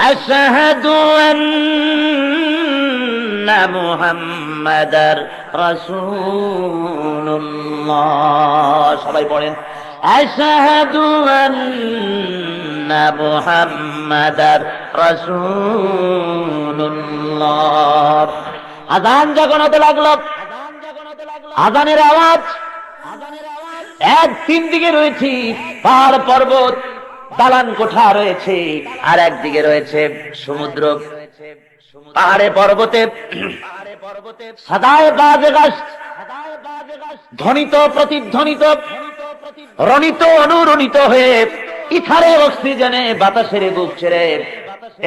আশহাদু আন্না মুহাম্মাদার রাসূলুল্লাহ। সবাই পড়েন, আশহাদু আন্না মুহাম্মাদার রাসূলুল্লাহ। আযান যখন হতে লাগলো, আযানের আওয়াজ এক তিন দিকে রয়েছে পাহাড় পর্বত, দালান কোঠা রয়েছে, আর একদিকে রয়েছে সমুদ্র। পাহাড়ে পর্বতে সাদায় বাজে গাছ ধ্বনিত প্রতিধ্বনিত রণিত অনুরণিত হয়ে ইথারে অক্সিজেনে বাতাসের বুক ছেড়ে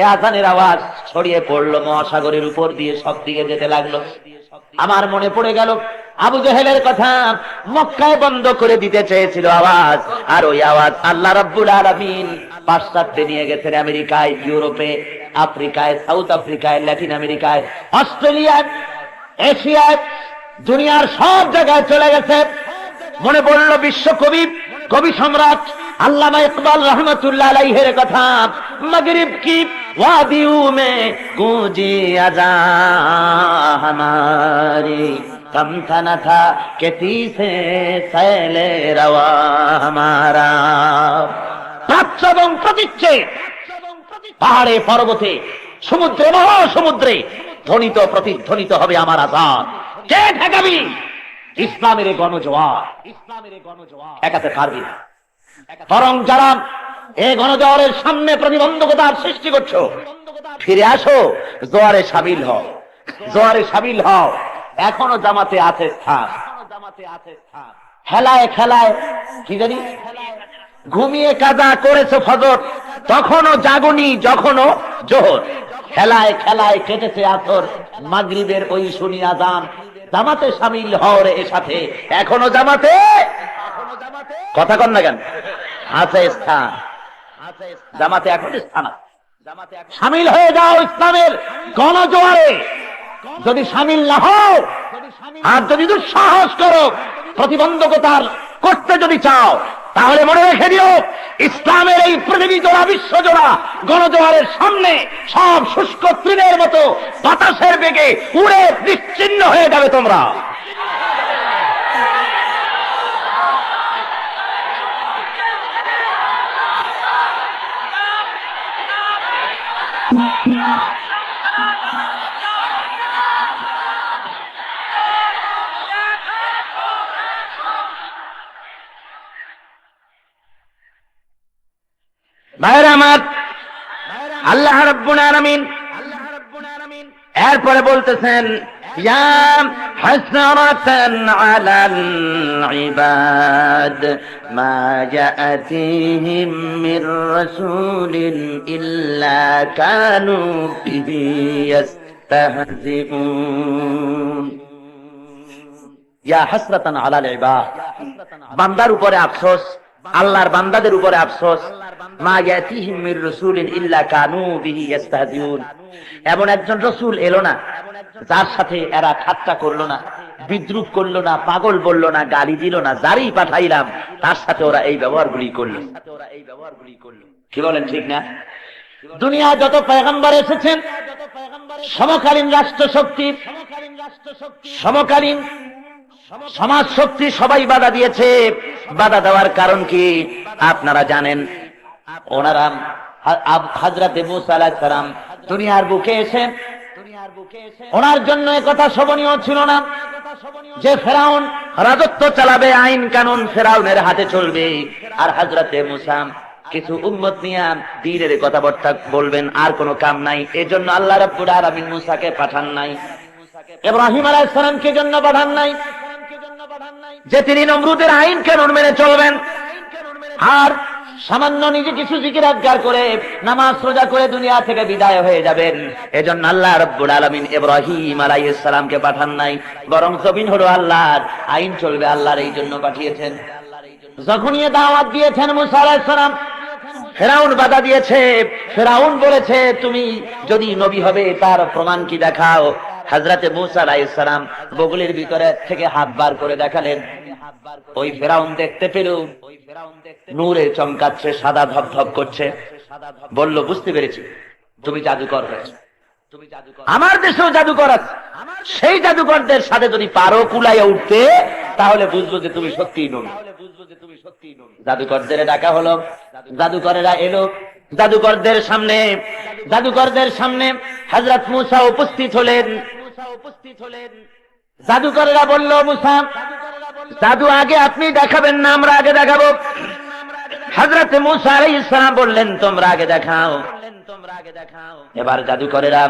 এ আযানের আওয়াজ ছড়িয়ে পড়লো মহাসাগরের উপর দিয়ে, সব দিকে যেতে লাগলো। আমার মনে পড়ে গেল আবু জেহেলের কথা। মক্কায় বন্ধ করে দিতে চেয়েছিল আওয়াজ, আর ওই আওয়াজ আল্লাহ রাব্বুল আলামিন পাশ্চাত্যে নিয়ে গেছেন, আমেরিকায়, ইউরোপে, আফ্রিকায়, সাউথ আফ্রিকায়, ল্যাটিন আমেরিকায়, অস্ট্রেলিয়ায়, এশিয়ায়, দুনিয়ার সব জায়গায় চলে গেছে। মনে পড়ল বিশ্বকবি, কবি সম্রাট আল্লামা ইকবাল রহমতুল্লাহ আলাইহির কথা, মাগরিব কি वादियों में गूंजी अज़ां हमारी, कम था न था कि तीसे सैले रवा हमारा। প্রাচ্য এবং প্রতীচ্যে পাহাড়ে পর্বতে সমুদ্রে মহাসমুদ্রে ধ্বনিত প্রতিধ্বনিত হবে আমার আযান। কে ঠেকাবি? ইসলামের গণজোয়ার, একাতে পারবি না। বরং যারা এই গণজোয়ারের সামনে প্রতিবন্ধকতার সৃষ্টি করছো, ফিরে আসো, জোয়ারে শামিল হও, জোয়ারে শামিল হও। এখনো জামাতে আছে স্থান। খেলায় খেলায় কি জানি ঘুমিয়ে কাজা করেছো ফজর, তখনও জাগুনি যখনও জোহর। খেলায় খেলায় কেটেছে আসর, মাগরিবের ওই শুনি আযান। জামাতে শামিল হও রে এর সাথে, এখনো জামাতে, কথা কন না কেন, আছে স্থান, জামাতে এখন স্থান আছে। শামিল হয়ে যাও ইসলামের গণজোয়ারে। যদি শামিল না হও আর যদি দুঃসাহস করো, প্রতিবন্ধকতার করতে যদি চাও, তাহলে মনে রেখে দিও, ইসলামের এই পৃথিবী জোড়া, বিশ্ব জোড়া গণজোয়ারের সামনে সব শুষ্ক তৃণের মতো বাতাসের বেগে উড়ে নিশ্চিহ্ন হয়ে যাবে তোমরা। ভাইরা আমার, আল্লাহ রাব্বুল আলামিন এরপরে বলতেছেন, ইয়া হাসরাতান আলাল ইবাদ মা ইয়াতিহিম মির রাসূলিন ইল্লা কানু বিহি ইস্তাহজিউন। ইয়া হাসরাতান আলাল ইবাদ, বান্দার উপরে আফসোস, আল্লাহর বান্দাদের উপরে আফসোস। মা ইয়াতিহিম মির রাসূলিন ইল্লা কানু বিহি ইস্তাহজিউন, এমন একজন রাসূল এলো না যার সাথে এরা ঠাট্টা করলো না, বিদ্রুপ করলো না, পাগল বললো না, গালি দিল না। যারই পাঠাইলাম তার সাথে ওরা এই ব্যবহারগুলি করলো। কি বলেন, ঠিক না? দুনিয়া যত পয়গম্বর এসেছেন, সমকালীন রাষ্ট্র শক্তি, সমকালীন সমাজ শক্তি সবাই বাধা দিয়েছে। বাধা দেওয়ার কারণ কি আপনারা জানেন? ওনারা হযরতে মুসা আলাইহিস সালাম দুনিয়ার বুকে এসে, ওনার জন্য একথা শোভনীয় ছিল না যে ফেরাউন রাজত্ব চালাবে, আইন কানুন ফেরাউনের হাতে চলবে, আর হযরতে মুসা কিছু উম্মত নিয়ে দ্বীনের কথাবার্তা বলবেন, আর কোনো কাম নাই। এজন্য আল্লাহ রাব্বুল আলামিন মুসাকে পাঠান নাই, ইব্রাহিম আলাইহিস সালামকে জন্য পাঠান নাই যে তিনি নমরুদের আইন কানুন মেনে চলবেন আর সামান্য নিজে কিছু জিকির আজকার করে নামাজ রোজা করে দুনিয়া থেকে বিদায় হয়ে যাবেন। এজন্য আল্লাহ রাব্বুল আলামিন ইব্রাহিম আলাইহিস সালামকে পাঠান নাই, বরং জমিন হলো আল্লাহর, আইন চলবে আল্লাহর, এই জন্য পাঠিয়েছেন। যখনই দাওয়াত দিয়েছেন মুসা আলাইহিস সালাম, ফেরাউন বাধা দিয়েছে। ফেরাউন বলেছে, তুমি যদি নবী হবে তার প্রমাণ কি দেখাও। হযরতে মুসা আলাইহিস সালাম বগলের ভিতরে থেকে হাত বার করে দেখালেন। ওই ফেরাউন দেখতে পেল নূরে চমকাচ্ছে, সাদা ধবধব করছে। বলল, বুঝতে পেরেছি, তুমি জাদুকর হয়েছে। আমার দেশেও জাদুকর আছে, সেই জাদুকরদের সাথে যদি পারো কুলাইয়া উঠতে, তাহলে বুঝবো যে তুমি সত্যিই নবী। জাদুকরদের ডাকা হলো, জাদুকরেরা এলো, জাদুকরদের সামনে হযরত মূসা উপস্থিত হলেন। জাদুকরেরা বলল, মূসা জাদু আগে আপনি দেখাবেন না আমরা আগে দেখাবো? হযরত মূসা আলাইহিস সালাম বললেন, তোমরা আগে দেখাও। এবার জাদুকরেরা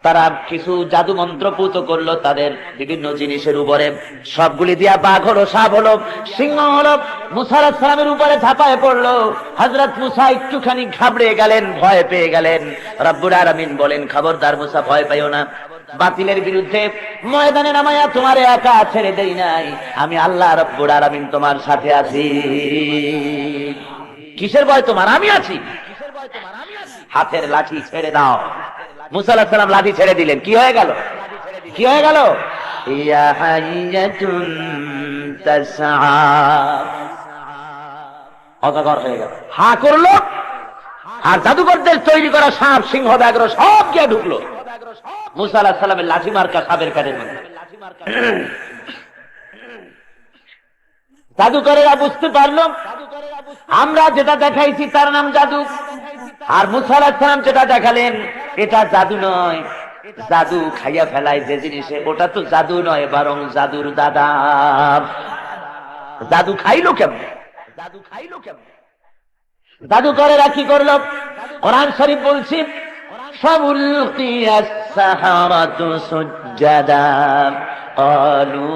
তারা কিছু জাদু মন্ত্র পুত করলো তাদের বিভিন্ন জিনিসের উপরে, সবগুলি দিয়া বাঘ হলো, সাপ হলো, সিংহ হলো, মূসা আলাইহিস সালামের উপরে ঝাঁপায় পড়লো। হযরত মূসা একটুখানি ঘাবড়ে গেলেন, ভয় পেয়ে গেলেন। রব্বুল আলামিন বলেন, খবরদার মূসা, ভয় পাইও না, বাতিলের বিরুদ্ধে ময়দানে নামায়া তোমার একা ছেড়ে দেই নাই, আমি আল্লাহ রব্বুল আলামিন তোমার সাথে আছি। কিসের ভয় তোমার? আমি আছি। হাতের লাঠি ছেড়ে দাও। মূসা আলাইহিস সালাম লাঠি ছেড়ে দিলেন। কি হয়ে গেল? কি হয়ে গেল? ইয়া হাইয়াতুন তাসআ, অজগর হয়ে গেল, হা করলো, আর জাদুকরদের তৈরি করা সাপ, সিংহ, ব্যাঘ্র সব গিয়ে ঢুকলো মূসা আলাইহিস সালামের লাঠি মার্কা সাপের কানের মধ্যে। জাদুকরেরা বুঝতে পারলো আমরা যেটা দেখাইছি তার নাম জাদু, আর মূসা আলাইহিস সালাম যেটা দেখালেন এটা জাদু নয়। জাদু খাইয়া ফেলায় যে জিনিসে, ওটা তো জাদু নয়, বরং জাদুর দাদা। জাদু খাইলো কেমন? জাদুকরেরা কি করলো? কোরআন শরীফ বলছি, ফাউলকিয়াস সাহারাতু সুজদাা ক্বালু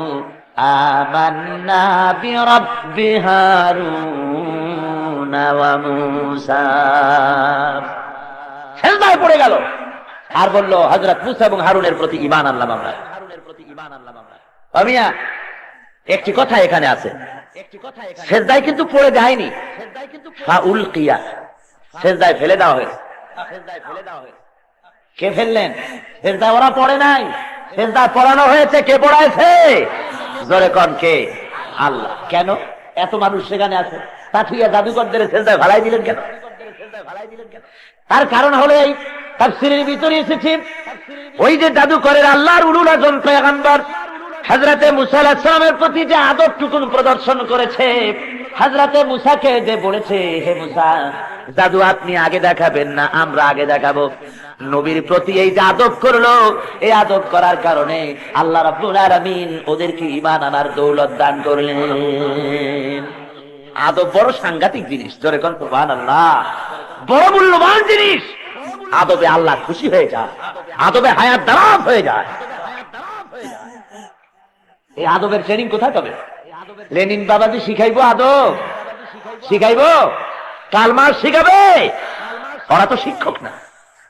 আমান্না বিরাব্বি হারুন ওয়া মূসা। সিজদায় পড়ে গেল আর বলল, হযরত মূসা এবং হারুনের প্রতি ঈমান আনলাম আমরা। আমিয়া একটি কথা এখানে আছে, সিজদায় কিন্তু পড়ে যায়নি, ফাউলকিয়া সিজদায় ফেলে দেওয়া হয়েছে। কে ফেললেন? সিজদায় ওরা পড়ে নাই, সিজদায় পড়ানো হয়েছে। কে পড়াইছে? জোরে কোন কে? আল্লাহ। কেন? এত মানুষ সেখানে আছে, পাঠিয়ে জাদুকরদের সিজদায় ভালাই দিলেন কেন? তার কারণ হলো এই, তাফসীরের ভিতরে এসেছে, ওই যে জাদুকরের আল্লাহর উলুল আযম পয়গম্বর হযরতে মূসা আলাইহিস সালামের প্রতি যে আদবটুকুন প্রদর্শন করেছে, হযরতে মূসাকে যে বলেছে, হে মূসা জাদু আপনি আগে দেখাবেন না, আমরা আগে দেখাবো। নবীর প্রতি এই যে আদব করলো, এই আদব করার কারণে আল্লাহ রাব্বুল আলামিন ওদেরকে ঈমান আনার দৌলত দান করলেন। আদব বড় সাংঘাতিক জিনিস, জোরে কোন সুবহানাল্লাহ। বড় মূল্যবান জিনিস। আদবে আল্লাহ খুশি হয়ে যায়, আদবে হায়াত দারাজ হয়ে যায়। এই আদবের ট্রেনিং কোথায় পাবে? লেনিন বাবাজি শিখাইবো আদব? শিখাইবো? কালমার শিখাবে? ওরা তো শিক্ষক না,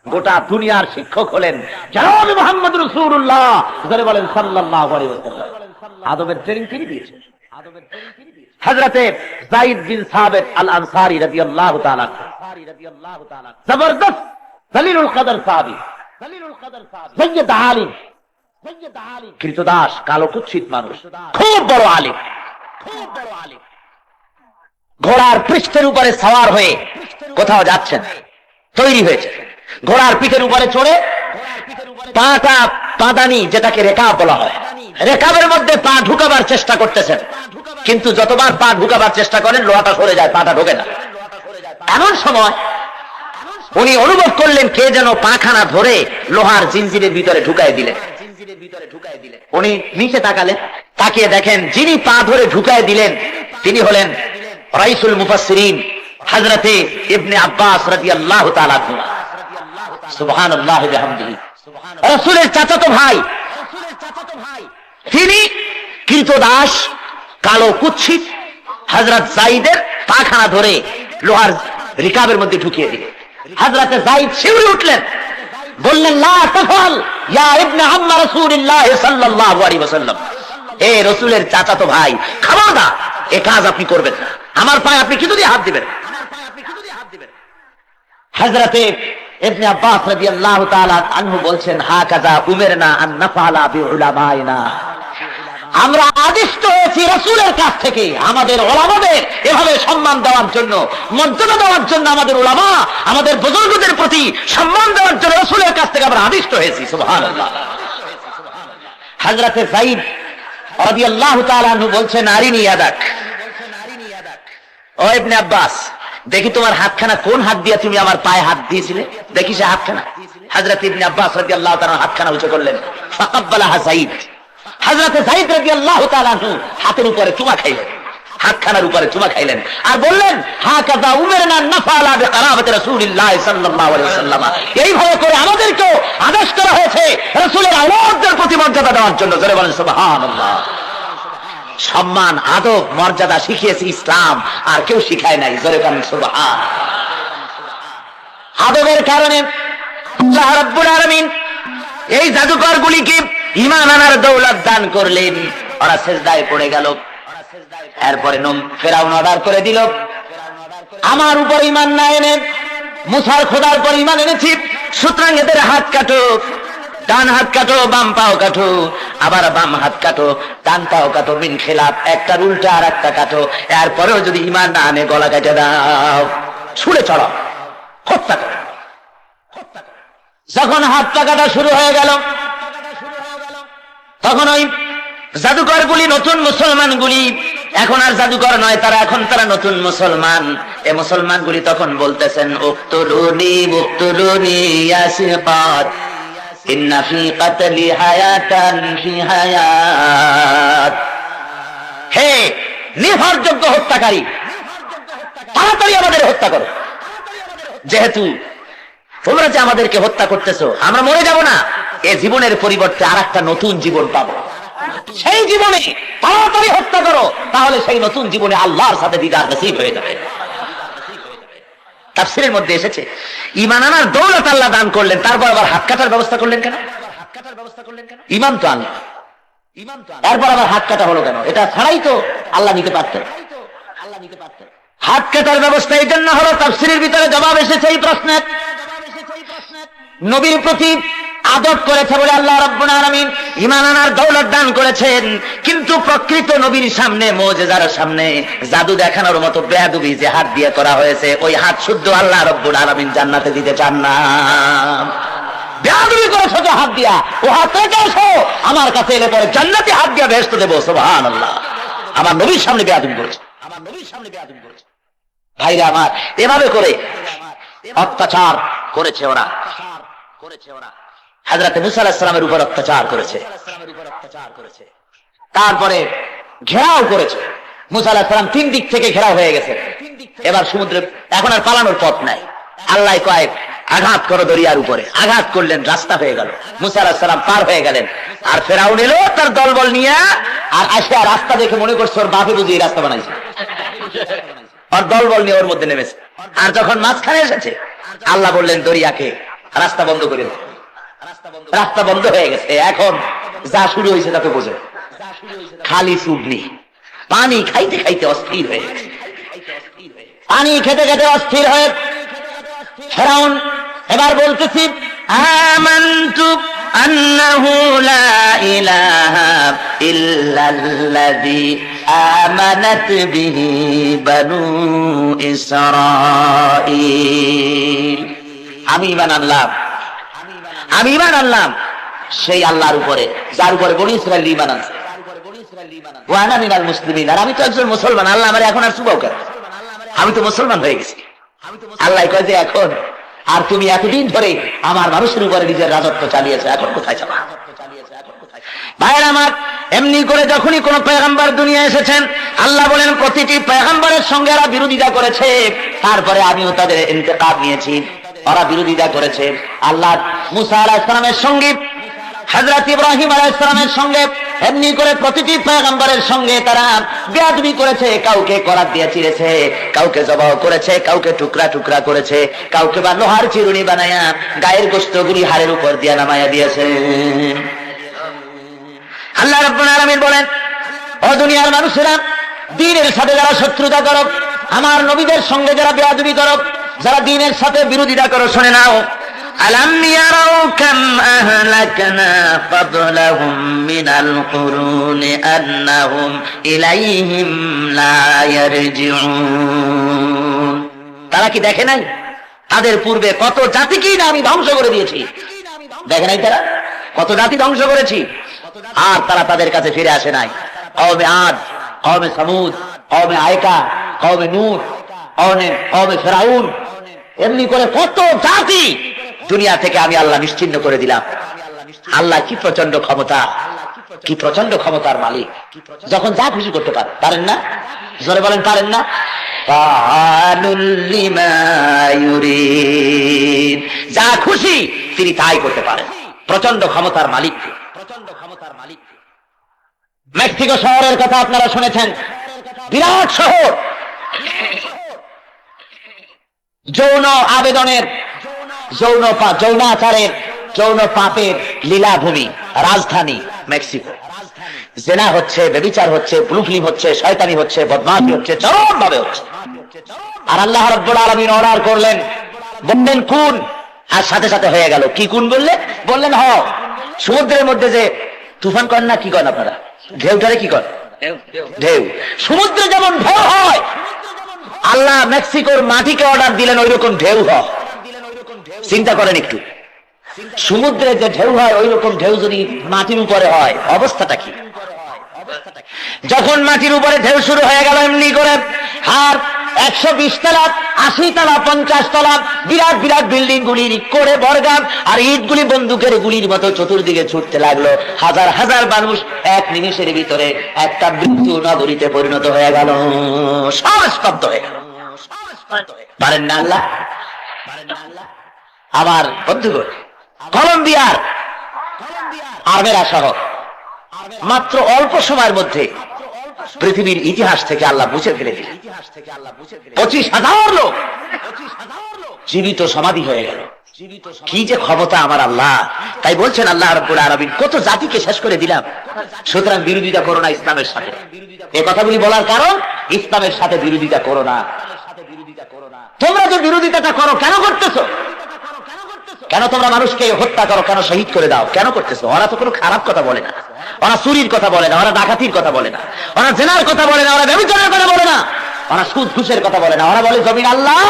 গোটা দুনিয়ার শিক্ষক হলেন জনাব মুহাম্মদ রাসূলুল্লাহ বলেন সাল্লাল্লাহু আলাইহি ওয়াসাল্লাম। আদবের ট্রেনিং তিনি দিয়েছেন। হযরতে যায়েদ বিন সাবিত আল আনসারী রাদিয়াল্লাহু তাআলা, জবরদস্ত দলিলুল কদর সাহাবী, সৈয়দ আলিম, কৃতদাস, কালো কুৎসিত মানুষ, খুব বড় আলিম। ঘোড়ার পৃষ্ঠের উপরে সওয়ার হয়ে কোথাও যাচ্ছেন, তৈরি হয়েছে, ঘোড়ার পিঠের উপরে চড়ে পাটা পাদানি, যেটাকে রেকাব বলা হয়, রেকাবের মধ্যে পা ঢুকাবার চেষ্টা করতেছেন, কিন্তু যতবার পা ঢুকাবার চেষ্টা করেন লোহাটা সরে যায়, পাটা ঢোকে না। এমন সময় উনি অনুভব করলেন কে যেন পাখানা ধরে লোহার জিনজিরের ভিতরে ঢুকাই দিলেন। উনি নিচে তাকালেন, তাকিয়ে দেখেন যিনি পা ধরে ঢুকাই দিলেন তিনি হলেন রাইসুল মুফাসসিরিন হযরতে ইবনে আব্বাস রাদিয়াল্লাহু তাআলা আনহু। সুবহানাল্লাহ ওয়া বিহামদিহি। রাসূলের চাচাতো ভাই, তিনি কৃতদাস, কালো কুৎসিত হযরত যায়েদের পাখানা ধরে লোহার রিকাবের মধ্যে ঢুকিয়ে দিলেন। হযরতে যায়েদ শিউরে উঠলেন, বললেন লা তাফাল ইয়া ইবনে আম্মা রাসূলিল্লাহ সাল্লাল্লাহু আলাইহি ওয়াসাল্লাম। হে রাসূলের চাচাতো ভাই, খবরদার এই কাজ আপনি করবেন না, আমার পায়ে আপনি কি দিয়ে হাত দিবেন? হযরতে ইবনে আব্বাস রাদিয়াল্লাহু তাআলা আনহু বলছেন, হাকাযা উমিরনা আন নাফআলা বিউলামাইনা, আমরা আদিষ্ট হয়েছি রাসূলের কাছ থেকে। আমাদের উলামাদের এভাবে সম্মান দেওয়ার জন্য, মর্যাদা দেওয়ার জন্য, আমাদের উলামা, আমাদের বুজুর্গদের প্রতি সম্মান দেওয়ার জন্য রাসূলের কাছ থেকে আমরা আদিষ্ট হয়েছি। সুবহানাল্লাহ। হযরতে যায়েদ রাদিয়াল্লাহু তাআলা আনহু বলছেন, আরিনি ইয়াদাক, ও ইবনে আব্বাস, দেখি তোমার হাতখানা কোন হাত দিয়ে তুমি আমার পায়ে হাত দিয়েছিলে, দেখি সে হাতখানা। হযরত ইবনে আব্বাস রাদিয়াল্লাহু তাআলা হাতখানা উঁচু করলেন, ফাকাব্বালাহা যায়েদ। হযরত যায়েদ রাদিয়াল্লাহু তাআলা আনহু হাতের উপরে চুমা খাইলেন, হাতখানার উপরে চুমা খাইলেন, আর বললেন, হাকাযা উমিরনা নাফআলা বিকারাবাতি রাসূলিল্লাহ সাল্লাল্লাহু আলাইহি ওয়াসাল্লাম, এইভাবে করে আমাদেরকেও আদেশ করা হয়েছে রাসূলের আওলাদদের প্রতি মর্যাদা দেওয়ার জন্য। জোরে বলেন সুবহানাল্লাহ। সম্মান, আদব, মর্যাদা শিখিয়েছে ইসলাম, আর কেউ শিখায় নাই। জোরে বলেন সুবহান। আদবের কারণে আল্লাহ রাব্বুল আলামিন এই জাদুকরগুলিকে ঈমান আনার দৌলত দান করলেন। ওরা সিজদায় পড়ে গেল। এরপরে ফেরাউন অর্ডার করে দিল, আমার উপর ঈমান না এনে মুসার খোদার পর ঈমান এনেছি, সুতরাং এদের হাত কাটো, ডান হাত কাটো, বাম পাও কাটো, আবার বাম হাত কাটো, ডান পাও কাটো, মিন খিলাফ, একটার উল্টা আর একটা কাটো। এরপরেও যদি ঈমান না আনে গলা কেটে দাও, ছুঁড়ে চড়াও, হত্যা করো। যখন হাত কাটা শুরু হয়ে গেল, তখন ওই জাদুকরগুলি, নতুন মুসলমানগুলি, এখন আর জাদুকর নয়, এখন তারা নতুন মুসলমান। এই মুসলমানগুলি তখন বলতেছেন, উক্তুলুনি উক্তুলুনি ইয়া সিফাত, ইন্না ফি কাতলি হায়াতান ফি হায়াত। হে নির্ভরযোগ্য হত্যাকারী, তাড়াতাড়ি আমাদের হত্যা করো। যেহেতু তোমরা যে আমাদেরকে হত্যা করতেছো, আমরা মরে যাব না, এ জীবনের পরিবর্তে আর একটা নতুন জীবন পাবো। সেই জীবনে তাড়াতাড়ি হত্যা করো, তাহলে সেই নতুন জীবনে আল্লাহর সাথে দিদার নসিব হয়ে যাবে। তাফসীরের মধ্যে এসেছে, ঈমান আনার দৌলত আল্লাহ দান করলেন, তারপর আবার হাত কাটার ব্যবস্থা করলেন কেন? ঈমান তো আনলেন, তারপর আবার হাত কাটা হলো কেন? এটা ছাড়াই তো আল্লাহ নিতে পারতেন। হাত কাটার ব্যবস্থা এই জন্য হলো, তাফসীরের ভিতরে জবাব এসেছে এই প্রশ্নের। নবীর প্রতি আদব করেছে বলে আল্লাহ রাব্বুল আলামিন ঈমান আনার দৌলত দান করেছেন, কিন্তু প্রকৃত নবীর সামনে, মুজিজার সামনে জাদু দেখানোর মতো বেয়াদবি যে হাত দিয়ে করা হয়েছে, ওই হাত শুদ্ধ আল্লাহ রাব্বুল আলামিন জান্নাতে দিতে চান না। বেয়াদবি করেছো যে হাত দিয়া, ও হাত রেখে এসো, আমার কাছে এলে পরে জান্নাতে হাত দিয়া বেহেশত দেব। সুবহানাল্লাহ। আমার নবীর সামনে বেয়াদবি করেছে, আমার নবীর সামনে বেয়াদবি করেছে। ভাইরা আমার, এভাবে করে অত্যাচার করেছে ওরা। হযরত মুসা আলাইহিস সালামের উপর অত্যাচার করেছে, তারপরে ঘেরাও করেছে। মুসা আলাইহিস সালাম 3 দিক থেকে ঘেরাও হয়ে গেছে। এবার সমুদ্রে এখন আর পালানোর পথ নাই। আল্লাহ কয়েক আঘাত করো দরিয়ার উপরে, আঘাত করলেন, রাস্তা হয়ে গেল। মুসা আলাইহিস সালাম পার হয়ে গেলেন। আর ফেরাউন এলো তার দলবল নিয়ে, আর আসে রাস্তা দেখে মনে করছে ওর বাপে বুঝি রাস্তা বানাইছে, আর দলবল নিয়ে ওর মধ্যে নেমেছে। আর যখন মাঝখানে এসেছে, আল্লাহ বললেন দরিয়াকে রাস্তা বন্ধ করে দাও। রাস্তা বন্ধ হয়ে গেছে। এখন যা শুরু হয়েছে তাকে বোঝে, খালি চুবনি, পানি খাইতে খাইতে অস্থির হয়ে গেছে। পানি খেতে খেতে অস্থির হয়ে ফেরাউন এবার বলতেছি, আমানতু আন্নাহু লা ইলাহা ইল্লাল্লাযী আমানাত বিহি বানু ইসরাঈল। আমি ঈমান আনলাম, আমি ঈমান আনলাম সেই আল্লাহর উপরে, যার উপরে বনি ইসরাঈল ঈমান আনছে। ওয়া আনা মিনাল মুসলিমিন, আর আমি তো একজন মুসলমান। আল্লাহ আমারে এখন আর চুবাও কেন? আমি তো মুসলমান হয়ে গেছি। আল্লাহ কয় যে এখন আর তুমি এতদিন ধরে আমার মানুষের উপরে নিজের রাজত্ব চালিয়েছো, এখন কোথায় যাবা? ভাইরা আমার, এমনি করে যখনই কোন পয়গম্বর দুনিয়া এসেছেন, আল্লাহ বলেন প্রতিটি পয়গম্বরের সঙ্গে এরা বিরোধিতা করেছে, তারপরে আমিও তাদের ইন্তেকাম নিয়েছি। ওরা বিরোধিতা করেছে। আল্লাহ মুসা আলাইহিস সালামের সঙ্গে, হযরত ইব্রাহিম আলাইহিস সালামের সঙ্গে, এমনি করে প্রতিটি পয়গম্বরের সঙ্গে তারা বেয়াদবি করেছে। কাউকে করাত দিয়ে চিরেছে, কাউকে জবাহ করেছে, কাউকে টুকরা টুকরা করেছে, কাউকে বা লোহার চিরুনি বানায়া গায়ের গোশতগুলি হাড়ের উপর দিয়ে নামায়া দিয়েছে। আল্লাহ রাব্বুল আলামিন বলেন, ও দুনিয়ার মানুষেরা, দ্বীনের সাথে যারা শত্রুতা করো, আমার নবীদের সঙ্গে যারা বেয়াদবি করো, যারা দ্বীনের সাথে বিরোধিতা করো, শুনে নাও, আলাম ইয়ারাউ কাম আহলাকনা ক্বাবলাহুম মিনাল কুরুনি আন্নাহুম ইলাইহিম লা ইয়ারজিউন। তারা কি দেখে নাই তাদের পূর্বে কত জাতিকেই না আমি ধ্বংস করে দিয়েছি? দেখে নাই তারা কত জাতি ধ্বংস করেছি, আর তারা তাদের কাছে ফিরে আসে নাই। কওমে আদ, কওমে সামুদ, কওমে আয়কা, কওমে নূহ, কওমে ফিরাউন, এমনি করে কত জাতি দুনিয়া থেকে আমি আল্লাহ নিশ্চিহ্ন করে দিলাম। আল্লাহ কি প্রচন্ড ক্ষমতা, কি প্রচন্ড ক্ষমতার মালিক, যখন যা খুশি করতে পারেন না? জোরে বলেন পারেন না? যা খুশি তিনি তাই করতে পারেন। প্রচন্ড ক্ষমতার মালিক। মেক্সিকো শহরের কথা আপনারা শুনেছেন, বিরাট শহর, যৌন আবেদনের, যৌনাচারের, যৌন পাপের লীলাভূমি, রাজধানী মেক্সিকো। জেনা হচ্ছে, ব্যভিচার হচ্ছে, ব্লু ফিল্ম হচ্ছে, শয়তানি হচ্ছে, বদমাশি হচ্ছে, চরম ভাবে হচ্ছে। আর আল্লাহ রাব্বুল আলামিন অর্ডার করলেন, বললেন কুন, আর সাথে সাথে হয়ে গেল। কি কুন বললেন হ। সমুদ্রের মধ্যে যে তুফান করেন না, কি করেন আপনারা? ঢেউটারে কি করেন? ঢেউ। সমুদ্রে যেমন ঢেউ হয়, আল্লাহ মেক্সিকোর মাটিকে অর্ডার দিলেন ওই রকম ঢেউ হয়। চিন্তা করেন একটু, সমুদ্রে যে ঢেউ হয় ওই রকম ঢেউ যদি মাটির উপরে হয়, অবস্থাটা কি? যখন মাটির উপরে ঢেউ শুরু হয়ে গেল এমনি করে, আর 120 তলা, 80 তলা, 50 তলা বিরাট বিরাট বিল্ডিং গুলি করে বর্গাম, আর ইটগুলি বন্দুকের গুলির মতো চতুর্দিকে ছুটতে লাগলো। হাজার হাজার মানুষ এক নিমিষের ভিতরে একটা মৃত্যু নগরীতে পরিণত হয়ে গেল, সব স্তব্ধ হয়ে গেল। পারেন না আল্লাহ? আবার বন্ধুগণ, কলম্বিয়ার আর্মেরা শহর মাত্র অল্প সময়ের মধ্যে পৃথিবীর ইতিহাস থেকে আল্লাহ মুছে ফেলে দিলেন। 25,000 লোক জীবিত সমাধি হয়ে গেল। কি যে ক্ষমতা আমার আল্লাহ! তাই বলছেন আল্লাহ রাব্বুল আলামিন, কত জাতিকে শেষ করে দিলাম। সুতরাং বিরোধিতা করো না ইসলামের সাথে। এই কথাগুলি বলার কারণ, ইসলামের সাথে বিরোধিতা করো না। তোমরা যে বিরোধিতাটা করো, কেন করতেছো? কেন তোমরা মানুষকে হত্যা করো, কেন শহীদ করে দাও, কেন করতেছো? ওরা তো কোনো খারাপ কথা বলে না, ওরা চুরির কথা বলে না, ওরা ডাকাতির কথা বলে না, ওরা জেনার কথা বলে না, ওরা ব্যভিচারের কথা বলে না, ওরা সুদ ঘুষের কথা বলে না। ওরা বলে জমিন আল্লাহ,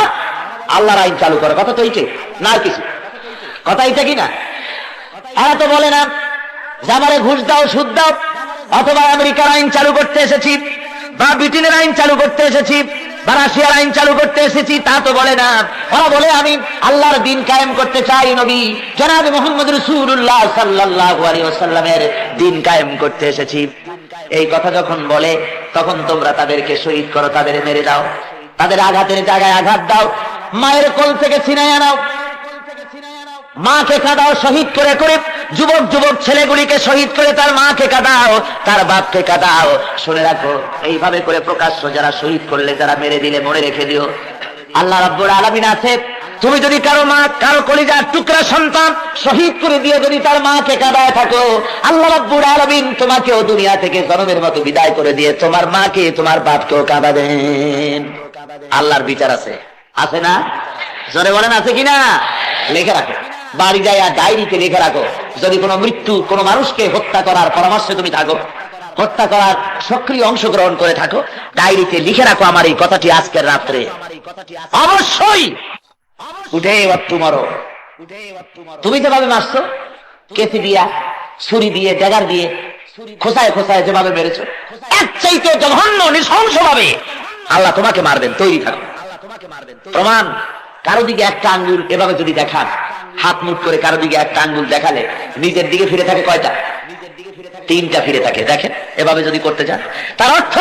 আল্লাহর আইন চালু করো। কথা তো এইটে না, আর কিছু কথা এইটা কি না? এরা তো বলে না যে আমারে ঘুষ দাও, সুদ দাও, অথবা আমেরিকার আইন চালু করতে এসেছি, বা ব্রিটেনের আইন চালু করতে এসেছি, বা রাশিয়ার আইন চালু করতে এসেছি, তা তো বলে না। ওরা বলে আমি আল্লাহর দিন কায়েম করতে চাই, নবী জনাব মুহাম্মদ রাসূলুল্লাহ সাল্লাল্লাহু আলাইহি ওয়াসাল্লামের দিন কায়েম করতে এসেছি। এই কথা যখন বলে, তখন তোমরা তাদেরকে শহীদ করো, তাদের মেরে দাও, তাদের আঘাতের জায়গায় আঘাত দাও, মায়ের কোল থেকে ছিনাই আনাও, মাকে কাঁদাও শহীদ করে করে, যুবক যুবক ছেলেগুলিকে শহীদ করে তার মাকে কাঁদাও, তার বাপকে কাঁদাও। শুনে রাখো, এইভাবে করে প্রকাশ্য যারা শহীদ করলে, যারা মেরে দিলে, মনে রেখে দিও আল্লাহ রাব্বুল আলামিন আছে। তুমি যদি কারো মা, কারো কলিজার টুকরা সন্তান শহীদ করে দিয়ে যদি তার মাকে কাঁদায় থাকো, আল্লাহ রাব্বুল আলামিন তোমাকেও দুনিয়া থেকে জনমের মতো বিদায় করে দিয়ে তোমার মাকে, তোমার বাপকেও কাঁদাবেন। আল্লাহর বিচার আছে, আছে না? জোরে বলেন আছে কিনা? লিখে রাখো, বাড়ি যায় আর ডায়েরিতে লিখে রাখো। যদি কোনো মৃত্যু, কোনো মানুষকে হত্যা করার পরামর্শে তুমি থাকো, হত্যা করার সক্রিয় অংশগ্রহণ করে থাকো, ডায়েরিতে লিখে রাখো আমার এই কথাটি আজকের রাত্রে অবশ্যই উঠে মারো। তুমি যেভাবে মারছো, কেসি দিয়া, ছুরি দিয়ে, ড্যাগার দিয়ে, খোসায় খোসায় যেভাবে মেরেছো, এক চাইতে জঘন্য নৃশংস ভাবে আল্লাহ তোমাকে মারবেন। তৈরি থাকো। প্রমাণ, কারো দিকে একটা আঙ্গুল এভাবে যদি দেখান, হাত মুঠ করে কারো দিকে একটা আঙ্গুল দেখালে নিজের দিকে ফিরে থাকে কয়টা? 3টা ফিরে থাকে। দেখেন, এভাবে যদি করতে চান, তার অর্থ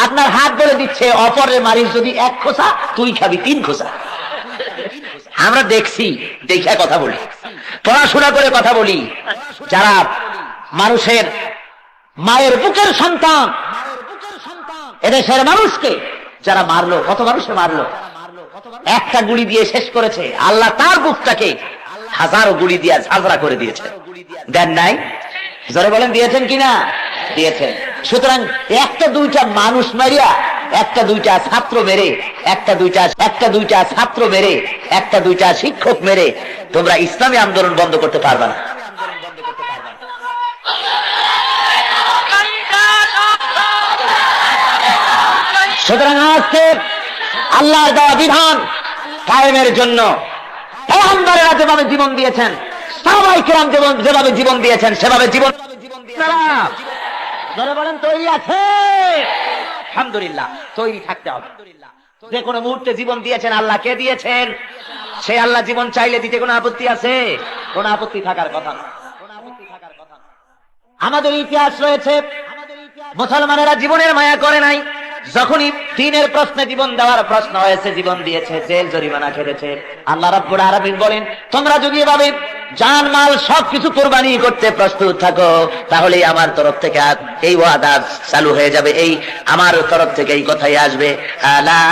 আপনার হাত বলে দিচ্ছে অপরের মারিস যদি 1 খোসা, তুই খাবি 3 খোসা। আমরা দেখছি, দেখে কথা বলি, পড়াশোনা করে কথা বলি। যারা মানুষের মায়ের বুকের সন্তান, এদেশের মানুষকে যারা মারলো, কত মানুষে মারলো, একটা গুলি দিয়ে শেষ করেছে। আল্লাহ তার বুকটাকে হাজারো গুলি দিয়ে ঝাঁঝরা করে দিয়েছে। দেন নাই? জোরে বলেন দিয়েছেন কিনা? দিয়েছেন। সুতরাং একটা দুইটা মানুষ মারিয়া একটা দুইটা ছাত্র মেরে, একটা দুইটা ছাত্র মেরে, একটা দুইটা শিক্ষক মেরে তোমরা ইসলামী আন্দোলন বন্ধ করতে পারবে না। সুতরাং আজকে আল্লাহর দেওয়া বিধান কায়েমের জন্য পয়গম্বরেরা যেভাবে জীবন দিয়েছেন, সাহাবায়ে কেরাম যেভাবে জীবন দিয়েছেন, সেভাবে জীবন যারা বলেন তৈরি আছে, আলহামদুলিল্লাহ তৈরি থাকতে হবে। যে কোনো মুহূর্তে জীবন দিয়েছেন আল্লাহ, কে দিয়েছেন? সে আল্লাহ। জীবন চাইলে দিতে কোনো আপত্তি আছে? কোনো আপত্তি থাকার কথা না। আমাদের ইতিহাস রয়েছে, মুসলমানেরা জীবনের মায়া করে নাই, যখনই দ্বীনের প্রশ্নে জীবন দেওয়ার প্রশ্ন হয়েছে জীবন দিয়েছে, জেল জরিমানা খেটেছে। আল্লাহ রাব্বুল আলামিন বলেন, তোমরা যদি এভাবে জান মাল সবকিছু কুরবানি করতে প্রস্তুত থাকো, তাহলে আমার তরফ থেকে এই ওয়াদা চালু হয়ে যাবে, এই আমার তরফ থেকে এই কথাই আসবে, আলা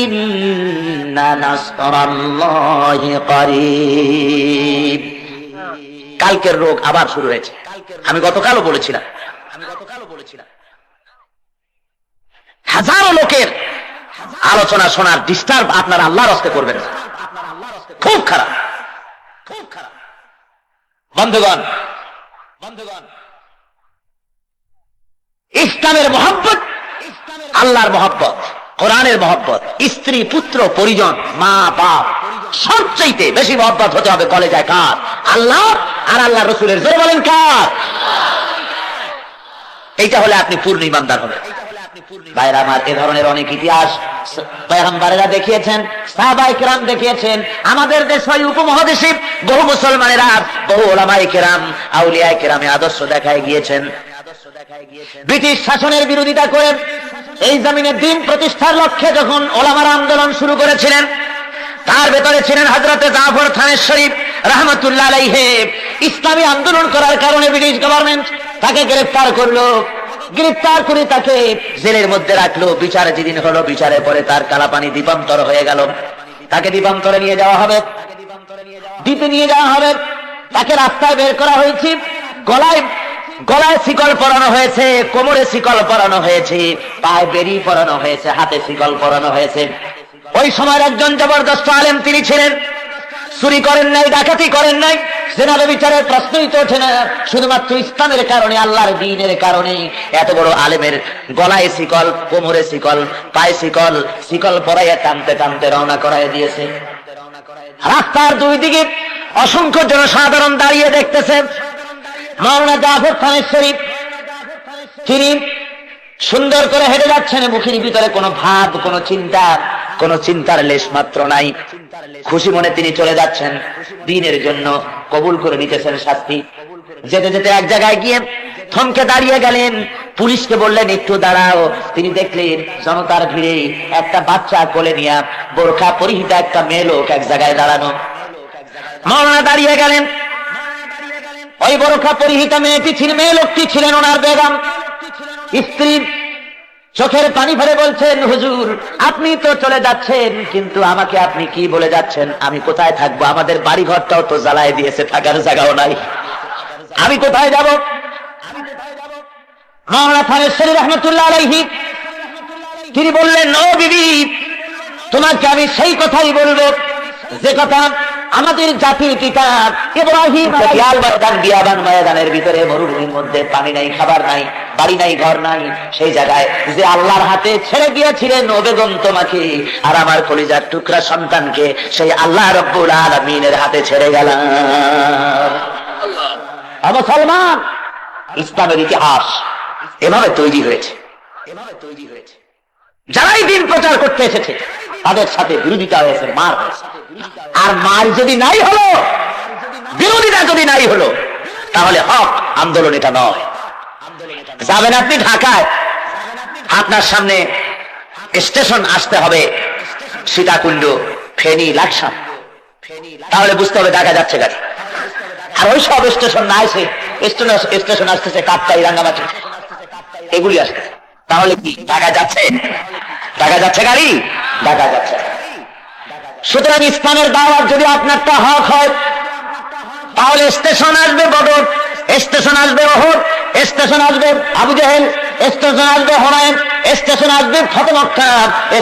ইন্না নাসরাল্লাহি করিব। কালকের রোগ আবার শুরু হয়েছে। আমি গতকালও বলেছিলাম হাজারো লোকের আলোচনা শোনার ডিস্টার্ব আপনারা আল্লাহর হস্তে করবেন না। খুব খারাপ, খুব খারাপ। বন্ধুগণ, ইসলামের মহব্বত, আল্লাহর মহব্বত, কোরআনের মহব্বত, স্ত্রী পুত্র পরিজন মা বাপ সবচাইতে বেশি মহব্বত হতে হবে কলেজায় কার? আল্লাহ আর আল্লাহ রসুলের। জোরে বলেন কার? এইটা হলে আপনি পূর্ণ ঈমানদার হবেন। ভাইরা আমার, এ ধরনের অনেক ইতিহাস পয়গম্বরেরা দেখিয়েছেন, সাহাবায়ে কেরাম দেখিয়েছেন। আমাদের দেশে উপমহাদেশে বহু মুসলমানেরা, বহু উলামায়ে কেরাম, আউলিয়ায়ে কেরামে আদর্শ দেখায় গিয়েছেন। ব্রিটিশ শাসনের বিরোধিতা করে এই জমিনে দ্বীন প্রতিষ্ঠার লক্ষ্যে যখন উলামারা আন্দোলন শুরু করেছিলেন, তার ভেতরে ছিলেন হযরতে জাফর থানেশ্বরী রাহমাতুল্লাহ আলাইহি। ইসলামী আন্দোলন করার কারণে ব্রিটিশ গভর্নমেন্ট তাকে গ্রেফতার করলো, গ্রেফতার করে তাকে জেলের মধ্যে রাখলো। বিচার যেদিন হলো, বিচারের পরে তার কালাপানি দ্বীপান্তর হয়ে গেল। তাকে দ্বীপান্তরে নিয়ে যাওয়া হবে, দ্বীপে নিয়ে যাওয়া হবে। তাকে রাস্তায় বের করা হয়েছে, গলায় শিকল পরানো হয়েছে, কোমরে শিকল পরানো হয়েছে, পায়ে বেরি পরানো হয়েছে, হাতে শিকল পরানো হয়েছে। ওই সময়ের একজন জবরদস্ত আলেম তিনি ছিলেন। চুরি করেন নাই, ডাকাতি করেন নাই, জেনার বিচারের প্রশ্নই তো ওঠে না। শুধুমাত্র ইসলামের কারণে, আল্লাহর দ্বীনের কারণে এত বড় আলেমের গলায় শিকল, কোমরে শিকল, পায়ে শিকল, শিকল পরাইয়া টানতে টানতে রওনা করাই দিয়েছে। রাস্তার দুই দিকে অসংখ্য জনসাধারণ দাঁড়িয়ে দেখতেছে। মাওলানা জাফর থানেশ্বরী তিনি সুন্দর করে হেঁটে যাচ্ছেন, মুখের ভিতরে কোনো ভাব, কোনো চিন্তার লেশ মাত্র নাই। খুশি মনে তিনি চলে যাচ্ছেন, দ্বীনের জন্য কবুল করে নিতেছেন শাস্তি। যেতে যেতে এক জায়গায় গিয়ে থমকে দাঁড়িয়ে গেলেন। পুলিশকে বললেন একটু দাঁড়াও। তিনি দেখলেন জনতার ভিড়ে একটা বাচ্চা কোলে নিয়ে বোরখা পরিহিতা একটা মেয়ে লোক এক জায়গায় দাঁড়ানো। মাওলানা দাঁড়িয়ে গেলেন। ওই বোরখা পরিহিতা মেয়ে লোকটি ছিলেন ওনার বেগম, স্ত্রী। চোখের পানি ফেলে বলছেন, হুজুর আপনি তো চলে যাচ্ছেন, কিন্তু আমাকে আপনি কি বলে যাচ্ছেন? আমি কোথায় থাকবো? আমাদের বাড়ি ঘরটাও তো জ্বালায় দিয়েছে, থাকার জায়গাও নাই, আমি কোথায় যাব? মাওলানা থানেশ্বরী রাহমাতুল্লাহ আলাইহি তিনি বললেন, ও বিবি, তোমাকে আমি সেই কথাই বলবো যে কথা আমাদের জাতির পিতা ইব্রাহিম বিয়াবান ময়দানের ভিতরে মরুভূমির মধ্যে পানি নাই, খাবার নাই, বাড়ি নাই, ঘর নাই, সেই জায়গায় যে আল্লাহর হাতে ছেড়ে গিয়েছিলেন ও বেগম তোমাকে আর আমার কলিজার টুকরা সন্তানকে, সেই আল্লাহ রাব্বুল আলামিনের হাতে ছেড়ে গেলাম। মুসলমান, ইসলামের ইতিহাস এভাবে তৈরি হয়েছে। যারাই দিন প্রচার করতে এসেছে তাদের সাথে বিরোধিতা হয়েছে, মার হয়েছে। আর মার যদি নাই হলো, বিরোধিতা যদি নাই হলো, তাহলে হক আন্দোলন এটা নয়। যাবেন আপনি ঢাকায়, আপনার সামনে স্টেশন আসতে হবে সীতাকুণ্ড, ফেনী, লাকসাম, তাহলে বুঝতে হবে ঢাকা যাচ্ছে গাড়ি। আর ওই সব স্টেশন না এসে স্টেশন আসতেছে কাপ্তাই, রাঙ্গামাটি, এগুলি আসতেছে, তাহলে কি ঢাকা যাচ্ছে? ঢাকা যাচ্ছে গাড়ি? ঢাকা যাচ্ছে। সুতরাং ইসলামের দাওয়াত যদি আপনারটা হক হয়, তাহলে স্টেশন আসবে বদর, স্টেশন আসবে ওহদ, স্টেশন আসবে আবু জেহেল, স্টেশন আসবে হুনাইন, স্টেশন আসবে ফতে মক্কা,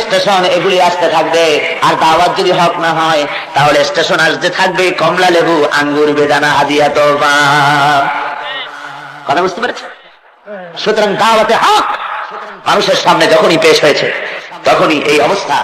স্টেশন এগুলি আসতে থাকবে। আর দাওয়াত যদি হক না হয় তাহলে স্টেশন আসতে থাকবে কমলা লেবু, আঙ্গুর, বেদানা, হাদিয়া, তোফা। কথা বুঝতে পেরেছেন? সুতরাং দাওয়াতে হক মানুষের সামনে যখনই পেশ হয়েছে তখনই এই অবস্থা